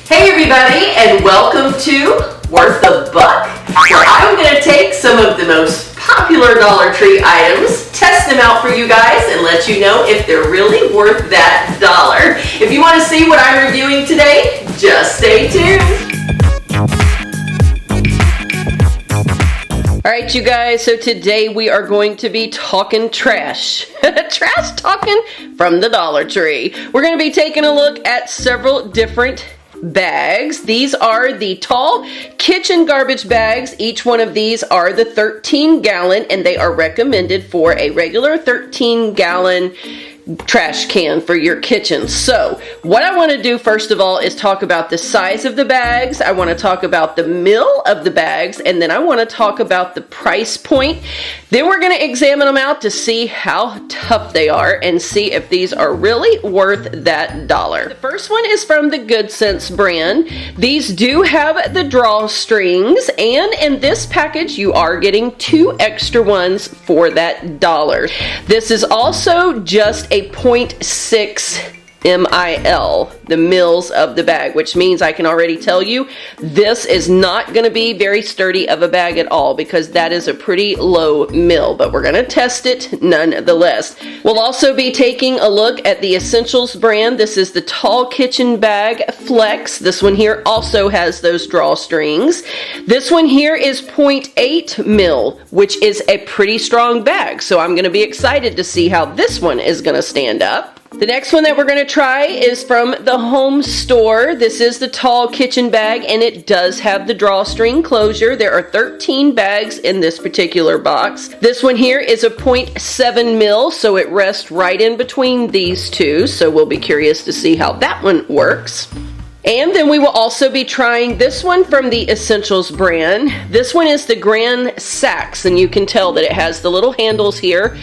Hey everybody, and welcome to Worth a Buck, where I'm going to take some of the most popular Dollar Tree items, test them out for you guys, and let you know if they're really worth that dollar. If you want to see what I'm reviewing today, just stay tuned. Alright you guys, so today we are going to be talking trash. Trash talking from the Dollar Tree. We're going to be taking a look at several different bags. These are the tall kitchen garbage bags. Each one of these are the 13-gallon, and they are recommended for a regular 13-gallon trash can for your kitchen. So what I want to do first of all is talk about the size of the bags. I want to talk about the mill of the bags, and then I want to talk about the price point. Then we're going to examine them out to see how tough they are and see if these are really worth that dollar. The first one is from the Good Sense brand. These do have the drawstrings, and in this package you are getting 2 extra ones for that dollar. This is also just a 0.6 mil, the mils of the bag, which means I can already tell you this is not going to be very sturdy of a bag at all, because that is a pretty low mil, but we're going to test it nonetheless. We'll also be taking a look at the Essentials brand. This is the Tall Kitchen Bag Flex. This one here also has those drawstrings. This one here is 0.8 mil, which is a pretty strong bag, so I'm going to be excited to see how this one is going to stand up. The next one that we're going to try is from the Home Store. This is the Tall Kitchen Bag, and it does have the drawstring closure. There are 13 bags in this particular box. This one here is a 0.7 mil, so it rests right in between these two, so we'll be curious to see how that one works. And then we will also be trying this one from the Essentials brand. This one is the Grand Sax, and you can tell that it has the little handles here,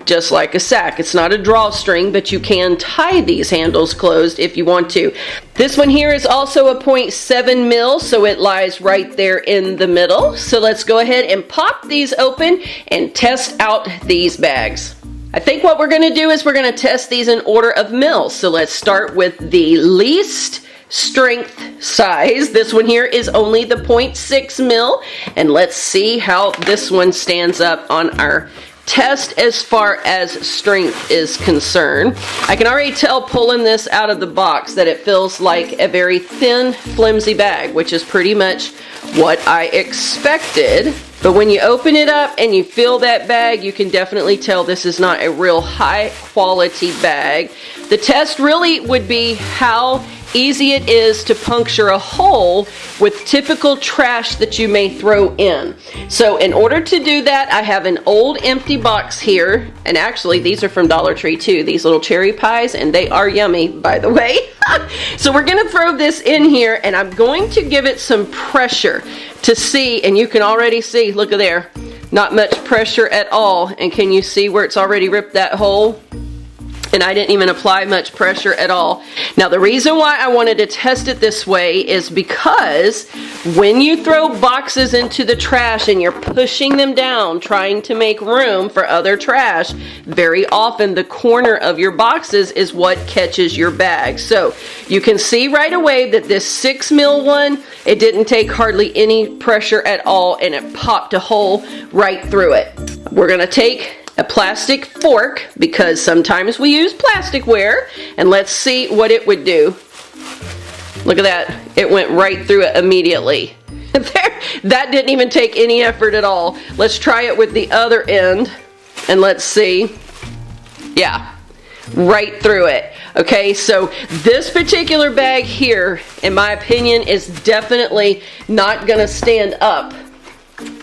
just like a sack. It's not a drawstring, but you can tie these handles closed if you want to. This one here is also a 0.7 mil, so it lies right there in the middle. So let's go ahead and pop these open and test out these bags. I think what we're going to do is we're going to test these in order of mils. So let's start with the least strength size. This one here is only the 0.6 mil, and let's see how this one stands up on our test as far as strength is concerned. I can already tell pulling this out of the box that it feels like a very thin, flimsy bag, which is pretty much what I expected. But when you open it up and you feel that bag, you can definitely tell this is not a real high quality bag. The test really would be how easy it is to puncture a hole with typical trash that you may throw in. So in order to do that, I have an old empty box here, and actually these are from Dollar Tree too, these little cherry pies, and they are yummy, by the way. So we're going to throw this in here, and I'm going to give it some pressure to see, and you can already see, look at there, not much pressure at all. And can you see where it's already ripped that hole? And I didn't even apply much pressure at all. Now the reason why I wanted to test it this way is because when you throw boxes into the trash and you're pushing them down trying to make room for other trash, very often the corner of your boxes is what catches your bag. So you can see right away that this 6 mil one, it didn't take hardly any pressure at all, and it popped a hole right through it. We're going to take a plastic fork, because sometimes we use plasticware, and let's see what it would do. Look at that. It went right through it immediately. That didn't even take any effort at all. Let's try it with the other end, and let's see. Yeah, right through it. Okay, so this particular bag here, in my opinion, is definitely not going to stand up.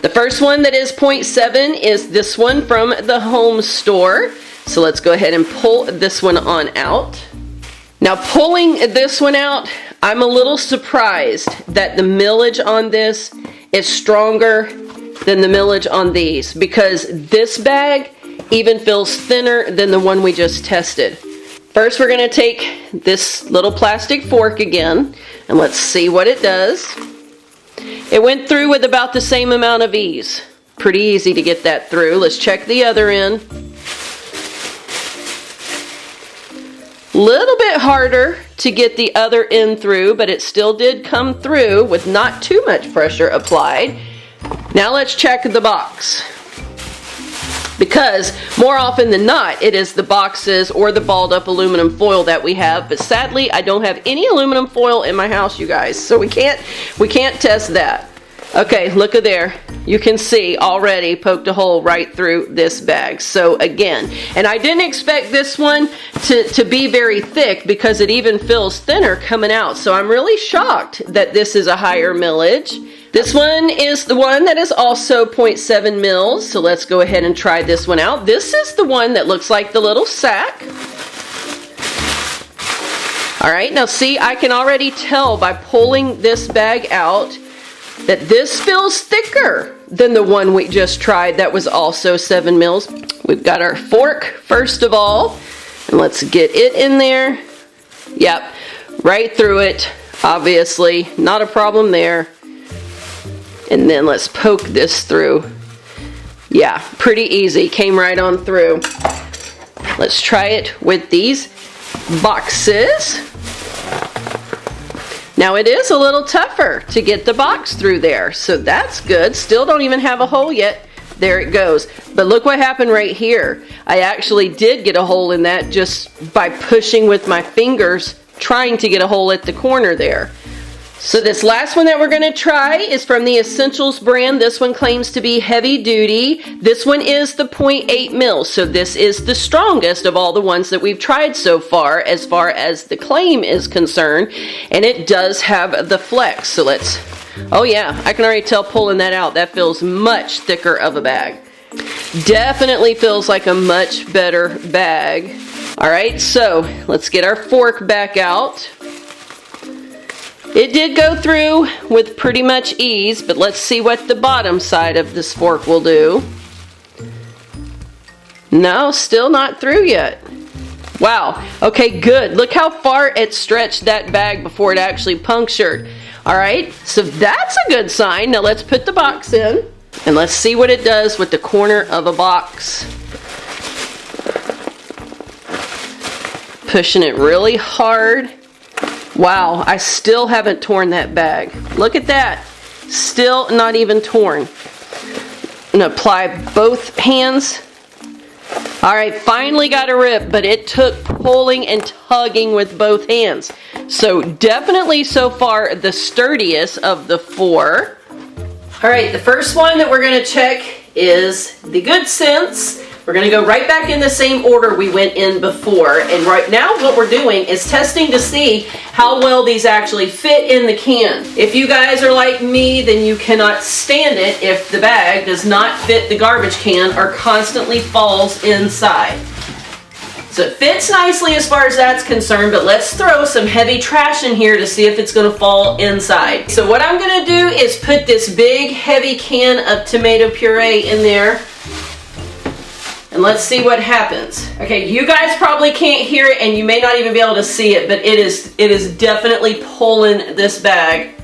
The first one that is 0.7 is this one from the Home Store. So let's go ahead and pull this one on out. Now pulling this one out, I'm a little surprised that the millage on this is stronger than the millage on these, because this bag even feels thinner than the one we just tested. First we're going to take this little plastic fork again, and let's see what it does. It went through with about the same amount of ease. Pretty easy to get that through. Let's check the other end. Little bit harder to get the other end through, but it still did come through with not too much pressure applied. Now let's check the box. Because more often than not, it is the boxes or the balled up aluminum foil that we have. But sadly, I don't have any aluminum foil in my house, you guys. So we can't test that. Okay, look at there. You can see already poked a hole right through this bag. So again, and I didn't expect this one to be very thick because it even feels thinner coming out. So I'm really shocked that this is a higher millage. This one is the one that is also 0.7 mils. So let's go ahead and try this one out. This is the one that looks like the little sack. All right, now see, I can already tell by pulling this bag out that this feels thicker than the one we just tried that was also 7 mils. We've got our fork first of all, and let's get it in there. Yep, right through it, obviously, not a problem there. And then let's poke this through. Yeah, pretty easy, came right on through. Let's try it with these boxes. Now it is a little tougher to get the box through there, so that's good. Still don't even have a hole yet. There it goes. But look what happened right here. I actually did get a hole in that just by pushing with my fingers, trying to get a hole at the corner there. So this last one that we're going to try is from the Essentials brand. This one claims to be heavy duty. This one is the 0.8 mils, so this is the strongest of all the ones that we've tried so far as the claim is concerned, and it does have the flex. So let's, oh yeah, I can already tell pulling that out, that feels much thicker of a bag. Definitely feels like a much better bag. All right, so let's get our fork back out. It did go through with pretty much ease, but let's see what the bottom side of this fork will do. No, still not through yet. Wow, okay, good. Look how far it stretched that bag before it actually punctured. All right, so that's a good sign. Now let's put the box in, and let's see what it does with the corner of a box. Pushing it really hard. Wow, I still haven't torn that bag. Look at that. Still not even torn. I'm gonna apply both hands. All right, finally got a rip, but it took pulling and tugging with both hands. So definitely so far the sturdiest of the four. All right, the first one that we're gonna check is the Good Sense. We're going to go right back in the same order we went in before, and right now what we're doing is testing to see how well these actually fit in the can. If you guys are like me, then you cannot stand it if the bag does not fit the garbage can or constantly falls inside. So it fits nicely as far as that's concerned, but let's throw some heavy trash in here to see if it's going to fall inside. So what I'm going to do is put this big heavy can of tomato puree in there. And let's see what happens. Okay, you guys probably can't hear it and you may not even be able to see it, but it is definitely pulling this bag.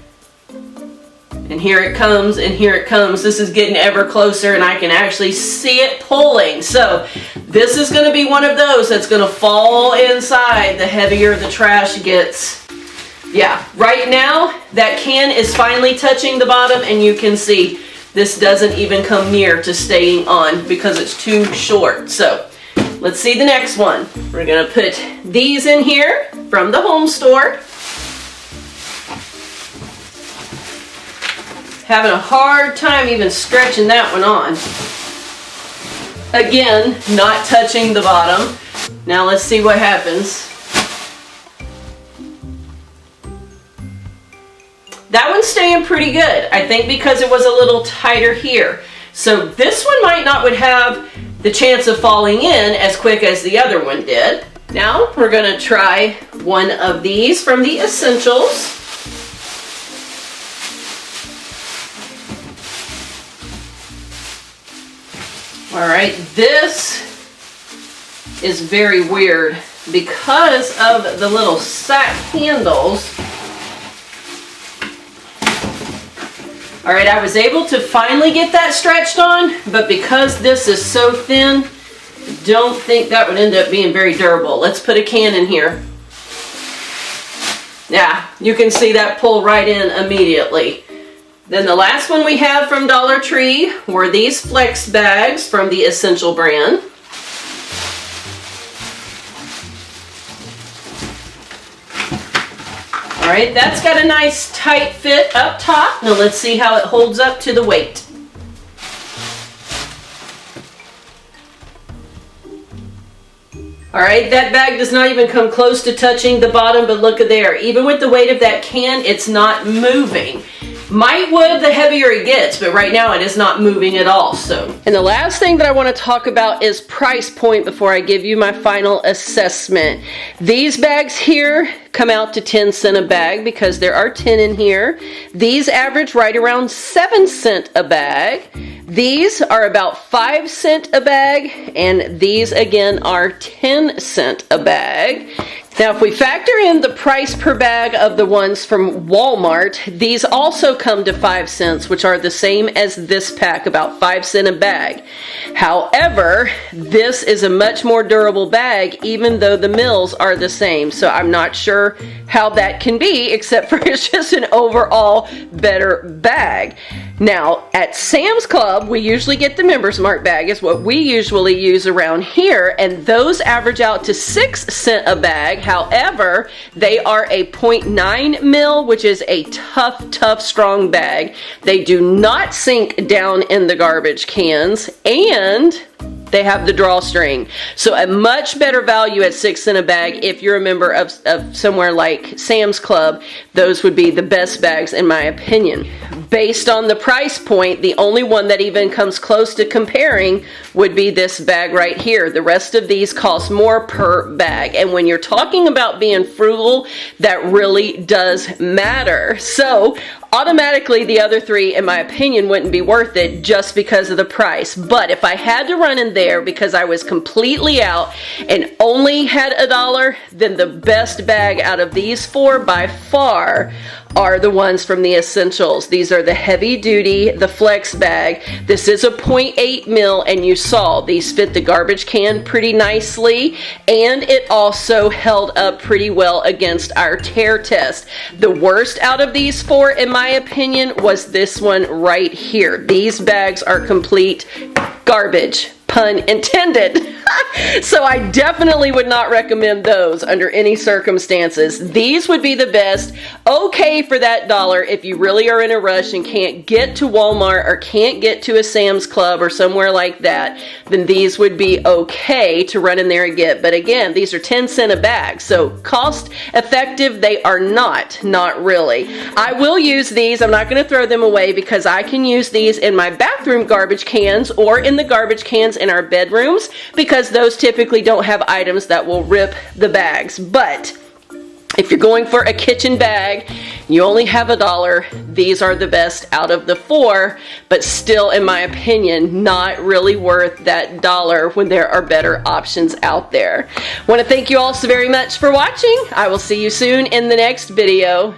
And here it comes, and here it comes. This is getting ever closer and I can actually see it pulling. So this is gonna be one of those that's gonna fall inside the heavier the trash gets. Yeah, right now that can is finally touching the bottom, and you can see this doesn't even come near to staying on because it's too short. So let's see the next one. We're gonna put these in here from the home store. Having a hard time even stretching that one on. Again, not touching the bottom. Now let's see what happens. That one's staying pretty good, I think, because it was a little tighter here. So this one might not would have the chance of falling in as quick as the other one did. Now we're gonna try one of these from the Essentials. All right, this is very weird because of the little sack handles. All right, I was able to finally get that stretched on, but because this is so thin, don't think that would end up being very durable. Let's put a can in here. Yeah, you can see that pull right in immediately. Then the last one we have from Dollar Tree were these flex bags from the Essential brand. All right, that's got a nice tight fit up top. Now let's see how it holds up to the weight. All right, that bag does not even come close to touching the bottom, but look at there. Even with the weight of that can, it's not moving. Might would the heavier it gets, but right now it is not moving at all. So, and the last thing that I want to talk about is price point before I give you my final assessment. These bags here come out to 10 cents a bag because there are 10 in here. These average right around 7 cents a bag. These are about 5 cents a bag, and these again are 10 cents a bag. Now, if we factor in the price per bag of the ones from Walmart, these also come to 5 cents, which are the same as this pack, about 5 cents a bag. However, this is a much more durable bag, even though the mills are the same. So I'm not sure how that can be, except for it's just an overall better bag. Now, at Sam's Club, we usually get the Members Mark bag, is what we usually use around here, and those average out to 6 cents a bag. However, they are a 0.9 mil, which is a tough, strong bag. They do not sink down in the garbage cans, and they have the drawstring. So a much better value at 6 cents a bag. If you're a member of somewhere like Sam's Club, those would be the best bags in my opinion. Based on the price point, the only one that even comes close to comparing would be this bag right here. The rest of these cost more per bag. And when you're talking about being frugal, that really does matter. So automatically the other three, in my opinion, wouldn't be worth it just because of the price. But if I had to run in there because I was completely out and only had $1, then the best bag out of these four by far are the ones from the Essentials. These are the heavy duty, the flex bag. This is a 0.8 mil, and you saw these fit the garbage can pretty nicely, and it also held up pretty well against our tear test. The worst out of these four, in my opinion, was this one right here. These bags are complete garbage, pun intended. So I definitely would not recommend those under any circumstances. These would be the best. Okay for that $1 if you really are in a rush and can't get to Walmart or can't get to a Sam's Club or somewhere like that, then these would be okay to run in there and get. But again, these are 10 cents a bag, so cost effective they are not really. I will use these. I'm not going to throw them away because I can use these in my bathroom garbage cans or in the garbage cans in our bedrooms, because those typically don't have items that will rip the bags. But if you're going for a kitchen bag, you only have $1, these are the best out of the four, but still, in my opinion, not really worth that $1 when there are better options out there. I want to thank you all so very much for watching. I will see you soon in the next video.